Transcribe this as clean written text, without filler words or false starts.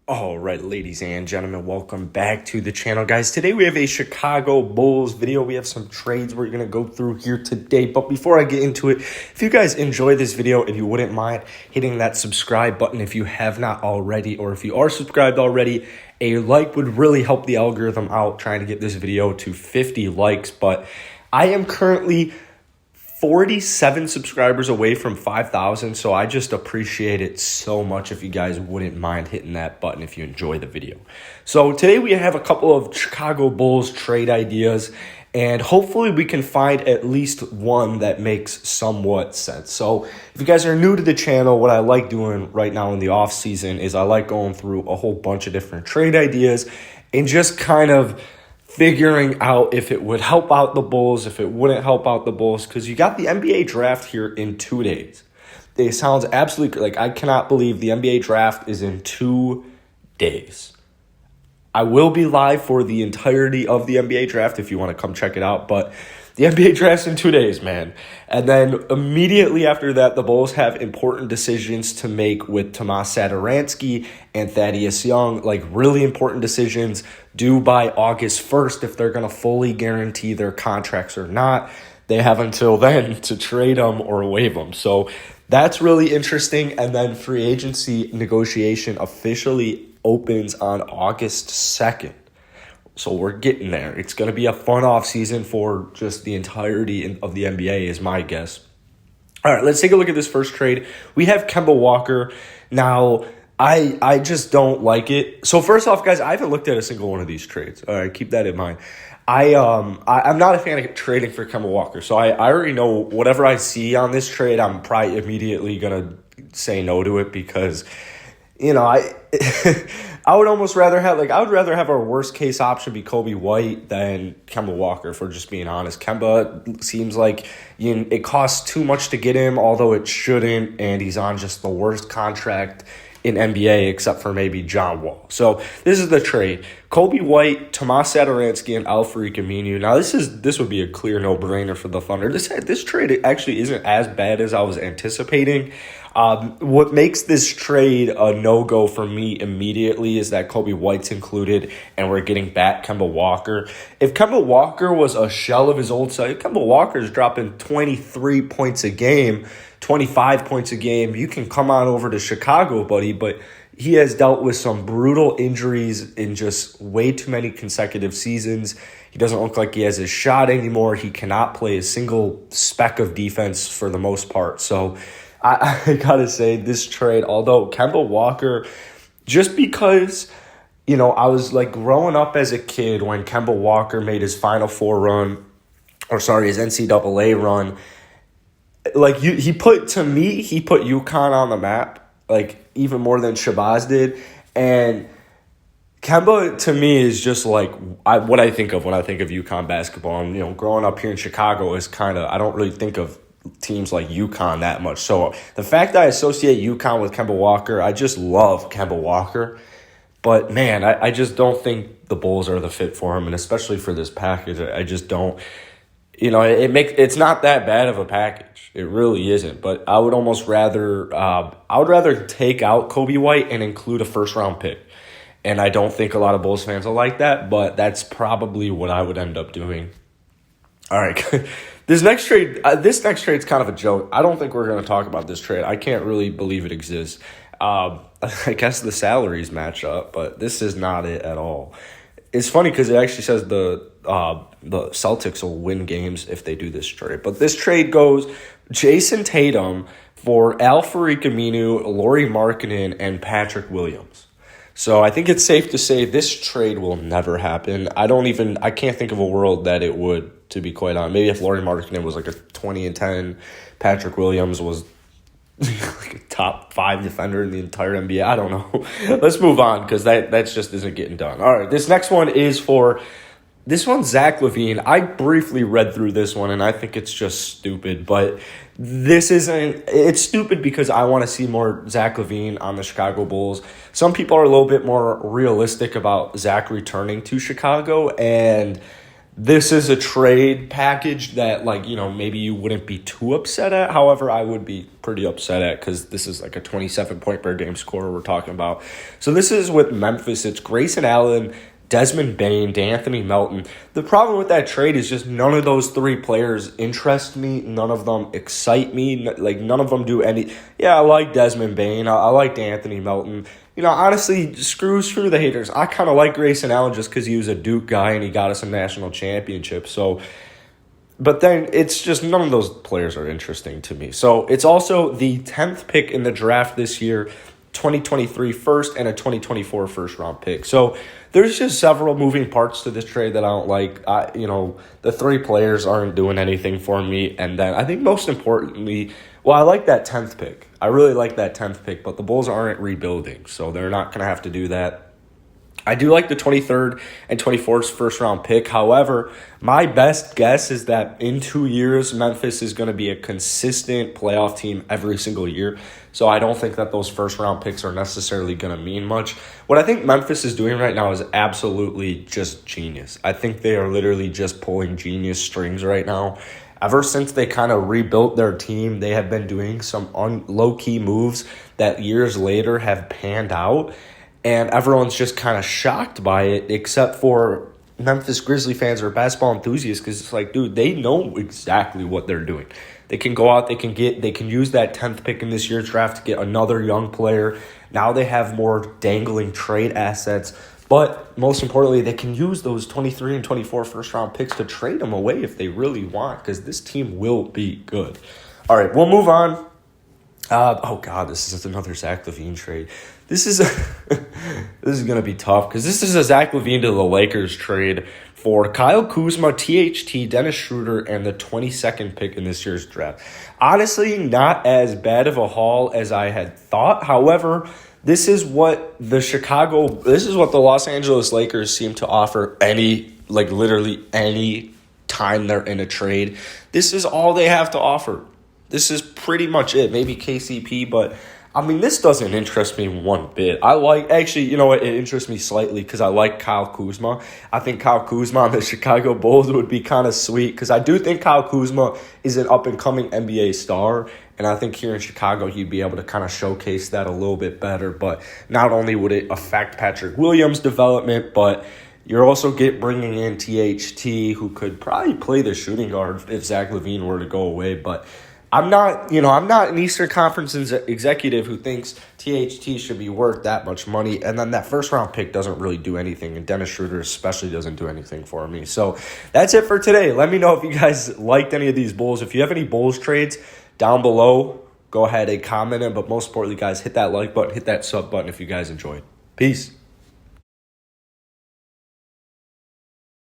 All right, ladies and gentlemen, welcome back to the channel, guys. Today we have a Chicago Bulls video. We have some trades we're going to go through here today. But before I get into it, if you guys enjoy this video, if you wouldn't mind hitting that subscribe button if you have not already, or if you are subscribed already, a like would really help the algorithm out trying to get this video to 50 likes. But I am currently 47 subscribers away from 5,000, so I just appreciate it so much if you guys wouldn't mind hitting that button if you enjoy the video. So today we have a couple of Chicago Bulls trade ideas, and hopefully we can find at least one that makes somewhat sense. So if you guys are new to the channel, what I like doing right now in the off season is I like going through a whole bunch of different trade ideas and just kind of figuring out if it would help out the Bulls, if it wouldn't help out the Bulls, because you got the NBA draft here in 2 days. It sounds absolutely like I cannot believe the NBA draft is in 2 days. I will be live for the entirety of the NBA draft if you want to come check it out, but the NBA draft's in 2 days, man. And then immediately after that, the Bulls have important decisions to make with Tomas Satoransky and Thaddeus Young, like really important decisions due by August 1st if they're going to fully guarantee their contracts or not. They have until then to trade them or waive them. So that's really interesting. And then free agency negotiation officially opens on August 2nd. So we're getting there. It's going to be a fun offseason for just the entirety of the NBA is my guess. All right, let's take a look at this first trade. We have Kemba Walker. Now, I just don't like it. So first off, guys, I haven't looked at a single one of these trades. All right, keep that in mind. I'm not a fan of trading for Kemba Walker. So I already know whatever I see on this trade, I'm probably immediately going to say no to it because, I would almost rather have, I would rather have our worst case option be Kobe White than Kemba Walker, for just being honest. Kemba seems like it costs too much to get him, although it shouldn't, and he's on just the worst contract in NBA except for maybe John Wall. So this is the trade. Kobe White, Tomas Satoransky, and Al-Farouq Aminu. Now this would be a clear no-brainer for the Thunder. This trade actually isn't as bad as I was anticipating. What makes this trade a no-go for me immediately is that Kobe White's included and we're getting back Kemba Walker. If Kemba Walker was a shell of his old self, Kemba Walker's dropping 23 points a game, 25 points a game. You can come on over to Chicago, buddy, but he has dealt with some brutal injuries in just way too many consecutive seasons. He doesn't look like he has his shot anymore. He cannot play a single speck of defense for the most part. So I gotta say, this trade, although Kemba Walker, just because, I was growing up as a kid when Kemba Walker made his Final Four run, his NCAA run, he put UConn on the map, even more than Shabazz did. And Kemba, to me, is just what I think of when I think of UConn basketball. And, growing up here in Chicago is I don't really think of teams like UConn that much. So the fact that I associate UConn with Kemba Walker, I just love Kemba Walker. But, man, I just don't think the Bulls are the fit for him, and especially for this package. I just don't. It's not that bad of a package. It really isn't. But I would almost rather take out Kobe White and include a first-round pick. And I don't think a lot of Bulls fans will like that, but that's probably what I would end up doing. All right. This next trade is kind of a joke. I don't think we're going to talk about this trade. I can't really believe it exists. I guess the salaries match up, but this is not it at all. It's funny because it actually says the Celtics will win games if they do this trade. But this trade goes Jayson Tatum for Al-Farouq Aminu, Lauri Markkanen, and Patrick Williams. So I think it's safe to say this trade will never happen. I can't think of a world that it would, to be quite honest. Maybe if Lauri Markkanen was a 20-10, Patrick Williams was a top 5 defender in the entire NBA. I don't know. Let's move on because that just isn't getting done. All right, this next one is for Zach LaVine. I briefly read through this one and I think it's just stupid, but it's stupid because I want to see more Zach LaVine on the Chicago Bulls. Some people are a little bit more realistic about Zach returning to Chicago, and this is a trade package that, like, maybe you wouldn't be too upset at. However, I would be pretty upset at because this is like a 27-point per game scorer we're talking about. So this is with Memphis. It's Grayson Allen, Desmond Bane, D'Anthony Melton. The problem with that trade is just none of those three players interest me. None of them excite me. Like, none of them do any. Yeah, I like Desmond Bane. I like D'Anthony Melton. Honestly, screw the haters. I kind of like Grayson Allen just because he was a Duke guy and he got us a national championship. So, but then it's just none of those players are interesting to me. So it's also the 10th pick in the draft this year, 2023 first and a 2024 first round pick. So there's just several moving parts to this trade that I don't like. The three players aren't doing anything for me. And then I think most importantly, I like that 10th pick. I really like that 10th pick, but the Bulls aren't rebuilding, so they're not going to have to do that. I do like the 23rd and 24th first round pick. However, my best guess is that in 2 years, Memphis is going to be a consistent playoff team every single year. So I don't think that those first round picks are necessarily going to mean much. What I think Memphis is doing right now is absolutely just genius. I think they are literally just pulling genius strings right now. Ever since they kind of rebuilt their team, they have been doing some low-key moves that years later have panned out. And everyone's just kind of shocked by it, except for Memphis Grizzlies fans or basketball enthusiasts, because it's like, dude, they know exactly what they're doing. They can go out, they can use that 10th pick in this year's draft to get another young player. Now they have more dangling trade assets. But most importantly, they can use those 23 and 24 first-round picks to trade them away if they really want, because this team will be good. All right, we'll move on. This is another Zach LaVine trade. This is going to be tough because this is a Zach LaVine to the Lakers trade for Kyle Kuzma, THT, Dennis Schroeder, and the 22nd pick in this year's draft. Honestly, not as bad of a haul as I had thought. However, this is what the Los Angeles Lakers seem to offer literally any time they're in a trade. This is all they have to offer. This is pretty much it. Maybe KCP, but this doesn't interest me one bit. It interests me slightly because I like Kyle Kuzma. I think Kyle Kuzma on the Chicago Bulls would be kind of sweet because I do think Kyle Kuzma is an up-and-coming NBA star, and I think here in Chicago he'd be able to kind of showcase that a little bit better. But not only would it affect Patrick Williams' development, but you're also bringing in THT, who could probably play the shooting guard if Zach LaVine were to go away, but I'm not an Eastern Conference executive who thinks THT should be worth that much money. And then that first round pick doesn't really do anything. And Dennis Schroeder especially doesn't do anything for me. So that's it for today. Let me know if you guys liked any of these Bulls. If you have any Bulls trades down below, go ahead and comment them. But most importantly, guys, hit that like button, hit that sub button if you guys enjoyed. Peace.